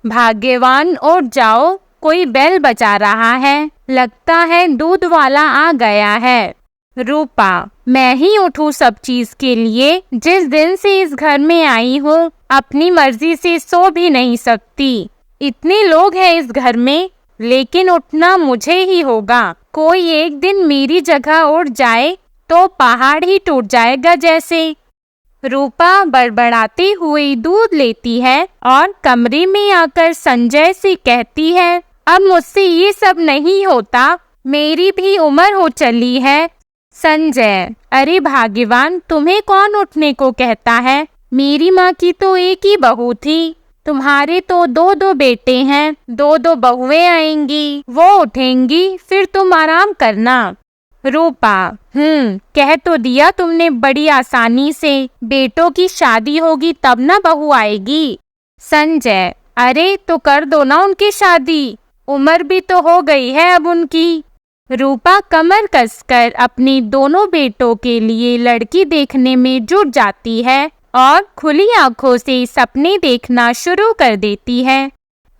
भाग्यवान उठ जाओ, कोई बेल बजा रहा है, लगता है दूध वाला आ गया है। रूपा, मैं ही उठूं सब चीज के लिए? जिस दिन से इस घर में आई हूँ अपनी मर्जी से सो भी नहीं सकती। इतने लोग हैं इस घर में, लेकिन उठना मुझे ही होगा। कोई एक दिन मेरी जगह उठ जाए तो पहाड़ ही टूट जाएगा जैसे। रूपा बड़बड़ाती हुई दूध लेती है और कमरे में आकर संजय से कहती है, अब मुझसे ये सब नहीं होता, मेरी भी उम्र हो चली है। संजय, अरे भाग्यवान, तुम्हें कौन उठने को कहता है? मेरी माँ की तो एक ही बहू थी, तुम्हारे तो दो दो बेटे हैं, दो दो बहुएं आएंगी, वो उठेंगी, फिर तुम आराम करना। रूपा, कह तो दिया तुमने बड़ी आसानी से, बेटों की शादी होगी तब ना बहू आएगी। संजय, अरे तो कर दो ना उनकी शादी, उम्र भी तो हो गई है अब उनकी। रूपा कमर कसकर अपनी दोनों बेटों के लिए लड़की देखने में जुट जाती है और खुली आंखों से सपने देखना शुरू कर देती है।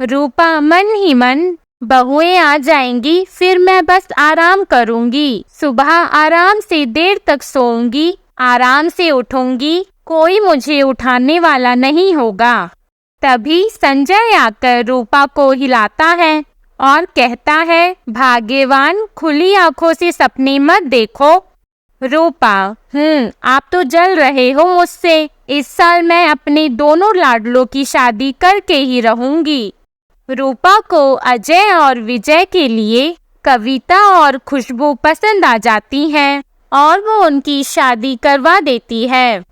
रूपा मन ही मन, बहुएं आ जाएंगी, फिर मैं बस आराम करूंगी, सुबह आराम से देर तक सोऊंगी, आराम से उठूंगी, कोई मुझे उठाने वाला नहीं होगा। तभी संजय आकर रूपा को हिलाता है और कहता है, भाग्यवान, खुली आंखों से सपने मत देखो। रूपा, आप तो जल रहे हो मुझसे। इस साल मैं अपने दोनों लाडलों की शादी करके ही रहूंगी। रूपा को अजय और विजय के लिए कविता और खुशबू पसंद आ जाती हैं और वो उनकी शादी करवा देती है।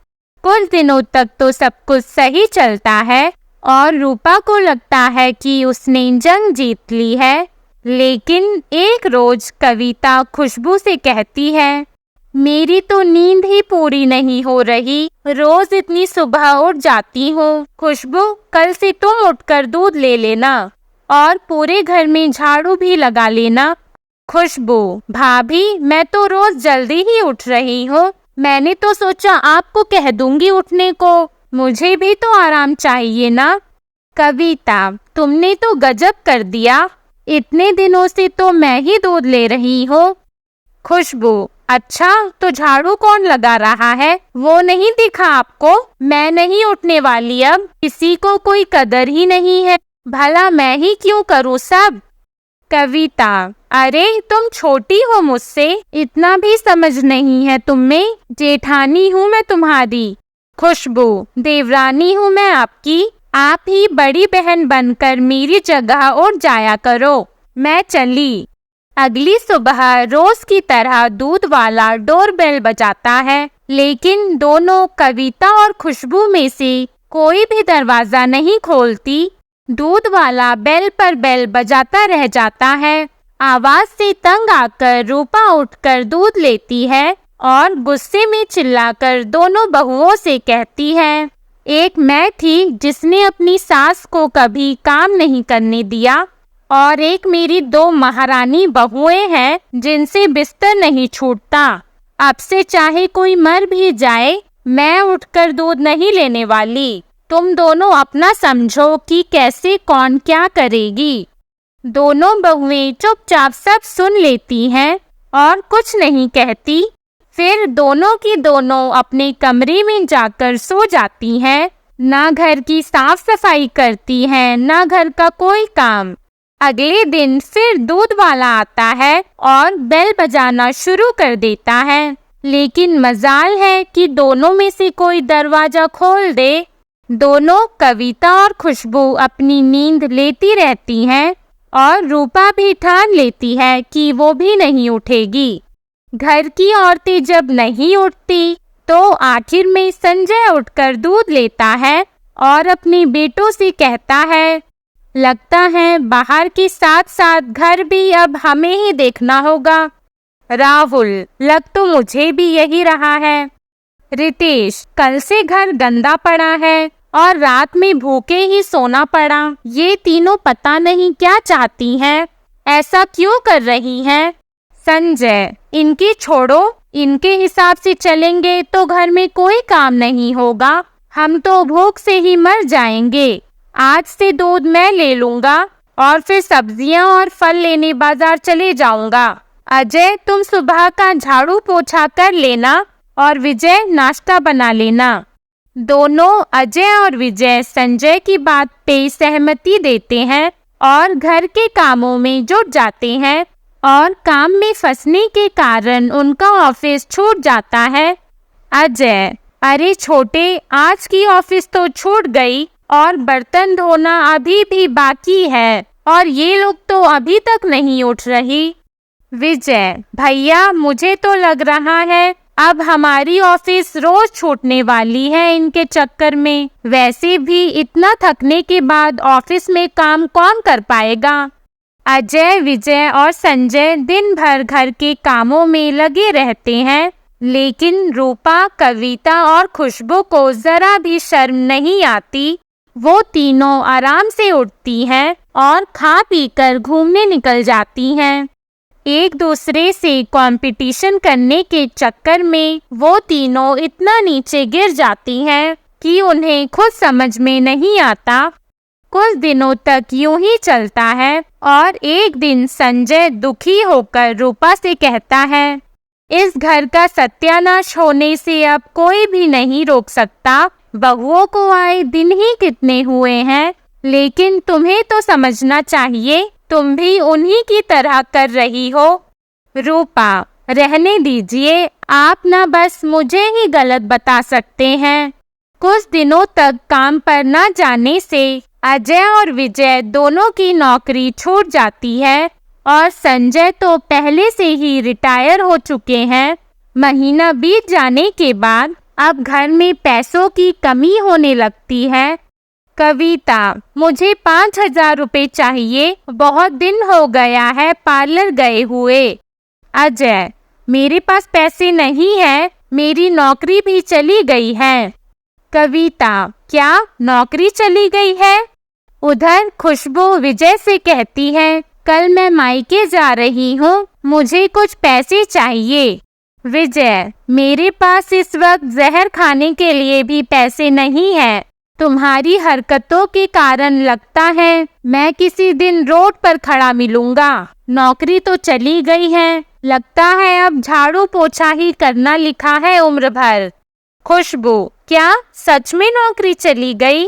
कुछ दिनों तक तो सब कुछ सही चलता है और रूपा को लगता है कि उसने जंग जीत ली है। लेकिन एक रोज कविता खुशबू से कहती है, मेरी तो नींद ही पूरी नहीं हो रही, रोज इतनी सुबह उठ जाती हूँ। खुशबू, कल से तुम उठकर दूध ले लेना और पूरे घर में झाड़ू भी लगा लेना। खुशबू, भाभी, मैं तो रोज जल्दी ही उठ रही हूँ, मैंने तो सोचा आपको कह दूंगी उठने को, मुझे भी तो आराम चाहिए ना। कविता, तुमने तो गजब कर दिया, इतने दिनों से तो मैं ही दूध ले रही हूँ। खुशबू, अच्छा तो झाड़ू कौन लगा रहा है, वो नहीं दिखा आपको? मैं नहीं उठने वाली अब, किसी को कोई कदर ही नहीं है, भला मैं ही क्यों करूँ सब। कविता, अरे तुम छोटी हो मुझसे, इतना भी समझ नहीं है तुम में, जेठानी हूँ मैं तुम्हारी। खुशबू, देवरानी हूँ मैं आपकी, आप ही बड़ी बहन बनकर मेरी जगह उठ जाया करो। मैं चली। अगली सुबह रोज की तरह दूध वाला डोरबेल बजाता है, लेकिन दोनों कविता और खुशबू में से कोई भी दरवाजा नहीं खोलती। दूध वाला बेल पर बेल बजाता रह जाता है। आवाज से तंग आकर रूपा उठकर दूध लेती है और गुस्से में चिल्लाकर दोनों बहुओं से कहती है, एक मैं थी जिसने अपनी सास को कभी काम नहीं करने दिया और एक मेरी दो महारानी बहुएं हैं जिनसे बिस्तर नहीं छूटता। अब से चाहे कोई मर भी जाए, मैं उठकर दूध नहीं लेने वाली। तुम दोनों अपना समझो कि कैसे कौन क्या करेगी। दोनों बहुएं चुपचाप सब सुन लेती हैं और कुछ नहीं कहती। फिर दोनों की दोनों अपने कमरे में जाकर सो जाती हैं। ना घर की साफ सफाई करती हैं, ना घर का कोई काम। अगले दिन फिर दूध वाला आता है और बेल बजाना शुरू कर देता है, लेकिन मजाल है कि दोनों में से कोई दरवाजा खोल दे। दोनों कविता और खुशबू अपनी नींद लेती रहती हैं और रूपा भी ठान लेती है कि वो भी नहीं उठेगी। घर की औरतें जब नहीं उठती तो आखिर में संजय उठकर दूध लेता है और अपने बेटों से कहता है, लगता है बाहर के साथ साथ घर भी अब हमें ही देखना होगा। राहुल, लग तो मुझे भी यही रहा है। रितेश, कल से घर गंदा पड़ा है और रात में भूखे ही सोना पड़ा। ये तीनों पता नहीं क्या चाहती हैं, ऐसा क्यों कर रही हैं। संजय, इनकी छोड़ो, इनके हिसाब से चलेंगे तो घर में कोई काम नहीं होगा, हम तो भूख से ही मर जाएंगे। आज से दूध मैं ले लूंगा और फिर सब्जियां और फल लेने बाजार चले जाऊंगा। अजय, तुम सुबह का झाड़ू पोछा कर लेना और विजय नाश्ता बना लेना। दोनों अजय और विजय संजय की बात पे सहमति देते हैं और घर के कामों में जुट जाते हैं और काम में फंसने के कारण उनका ऑफिस छूट जाता है। अजय, अरे छोटे, आज की ऑफिस तो छूट गई और बर्तन धोना अभी भी बाकी है और ये लोग तो अभी तक नहीं उठ रही। विजय, भैया मुझे तो लग रहा है अब हमारी ऑफिस रोज छूटने वाली है इनके चक्कर में। वैसे भी इतना थकने के बाद ऑफिस में काम कौन कर पाएगा। अजय, विजय और संजय दिन भर घर के कामों में लगे रहते हैं, लेकिन रूपा, कविता और खुशबू को जरा भी शर्म नहीं आती। वो तीनों आराम से उठती हैं और खा पीकर घूमने निकल जाती हैं। एक दूसरे से कंपटीशन करने के चक्कर में वो तीनों इतना नीचे गिर जाती हैं कि उन्हें खुद समझ में नहीं आता। कुछ दिनों तक यूं ही चलता है और एक दिन संजय दुखी होकर रूपा से कहता है, इस घर का सत्यानाश होने से अब कोई भी नहीं रोक सकता। बहुओं को आए दिन ही कितने हुए हैं, लेकिन तुम्हें तो समझना चाहिए, तुम भी उन्हीं की तरह कर रही हो। रूपा, रहने दीजिए, आप ना बस मुझे ही गलत बता सकते हैं। कुछ दिनों तक काम पर न जाने से अजय और विजय दोनों की नौकरी छूट जाती है और संजय तो पहले से ही रिटायर हो चुके हैं। महीना बीत जाने के बाद अब घर में पैसों की कमी होने लगती है। कविता, मुझे 5,000 रुपए चाहिए, बहुत दिन हो गया है पार्लर गए हुए। अजय, मेरे पास पैसे नहीं है, मेरी नौकरी भी चली गई है। कविता, क्या नौकरी चली गई है? उधर खुशबू विजय से कहती है, कल मैं मायके जा रही हूँ, मुझे कुछ पैसे चाहिए। विजय, मेरे पास इस वक्त जहर खाने के लिए भी पैसे नहीं है। तुम्हारी हरकतों के कारण लगता है मैं किसी दिन रोड पर खड़ा मिलूंगा। नौकरी तो चली गई है, लगता है अब झाड़ू पोछा ही करना लिखा है उम्र भर। खुशबू, क्या सच में नौकरी चली गई?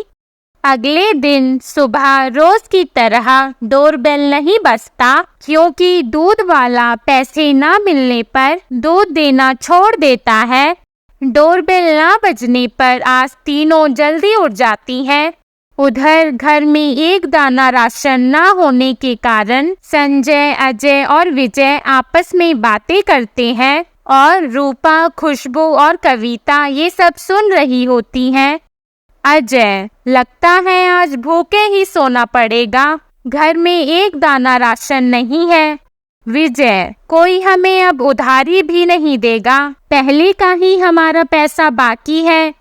अगले दिन सुबह रोज की तरह डोरबेल नहीं बजता, क्योंकि दूध वाला पैसे ना मिलने पर दूध देना छोड़ देता है। डोरबेल ना बजने पर आज तीनों जल्दी उठ जाती हैं। उधर घर में एक दाना राशन ना होने के कारण संजय, अजय और विजय आपस में बातें करते हैं और रूपा, खुशबू और कविता ये सब सुन रही होती हैं। अजय, लगता है आज भूखे ही सोना पड़ेगा, घर में एक दाना राशन नहीं है। विजय, कोई हमें अब उधारी भी नहीं देगा, पहले का ही हमारा पैसा बाकी है।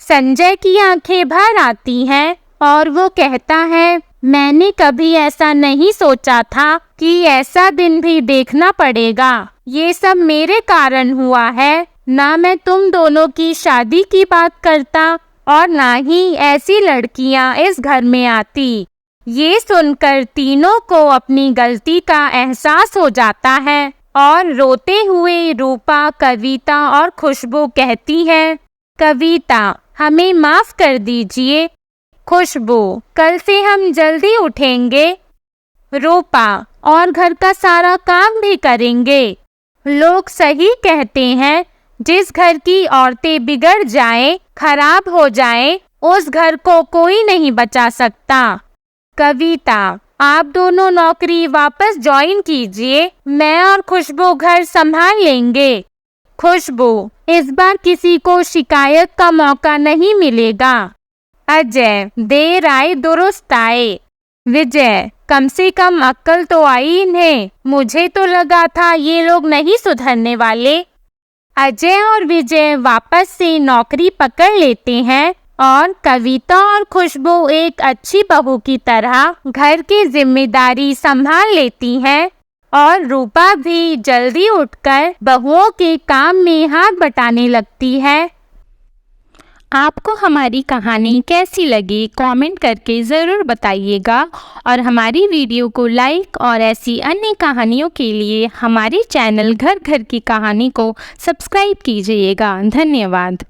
संजय की आंखें भर आती हैं और वो कहता है, मैंने कभी ऐसा नहीं सोचा था कि ऐसा दिन भी देखना पड़ेगा। ये सब मेरे कारण हुआ है, ना मैं तुम दोनों की शादी की बात करता और ना ही ऐसी लड़कियां इस घर में आती। ये सुनकर तीनों को अपनी गलती का एहसास हो जाता है और रोते हुए रूपा, कविता और खुशबू कहती है, कविता, हमें माफ कर दीजिए। खुशबू, कल से हम जल्दी उठेंगे। रूपा, और घर का सारा काम भी करेंगे। लोग सही कहते हैं, जिस घर की औरतें बिगड़ जाएं, खराब हो जाएं, उस घर को कोई नहीं बचा सकता। कविता, आप दोनों नौकरी वापस ज्वाइन कीजिए, मैं और खुशबू घर संभाल लेंगे। खुशबू, इस बार किसी को शिकायत का मौका नहीं मिलेगा। अजय, देर आए दुरुस्त आए। विजय, कम से कम अक्ल तो आई इन्हें, मुझे तो लगा था ये लोग नहीं सुधरने वाले। अजय और विजय वापस से नौकरी पकड़ लेते हैं और कविता और खुशबू एक अच्छी बहू की तरह घर की जिम्मेदारी संभाल लेती हैं और रूपा भी जल्दी उठकर बहुओं के काम में हाथ बटाने लगती है। आपको हमारी कहानी कैसी लगी कमेंट करके ज़रूर बताइएगा और हमारी वीडियो को लाइक और ऐसी अन्य कहानियों के लिए हमारे चैनल घर घर की कहानी को सब्सक्राइब कीजिएगा। धन्यवाद।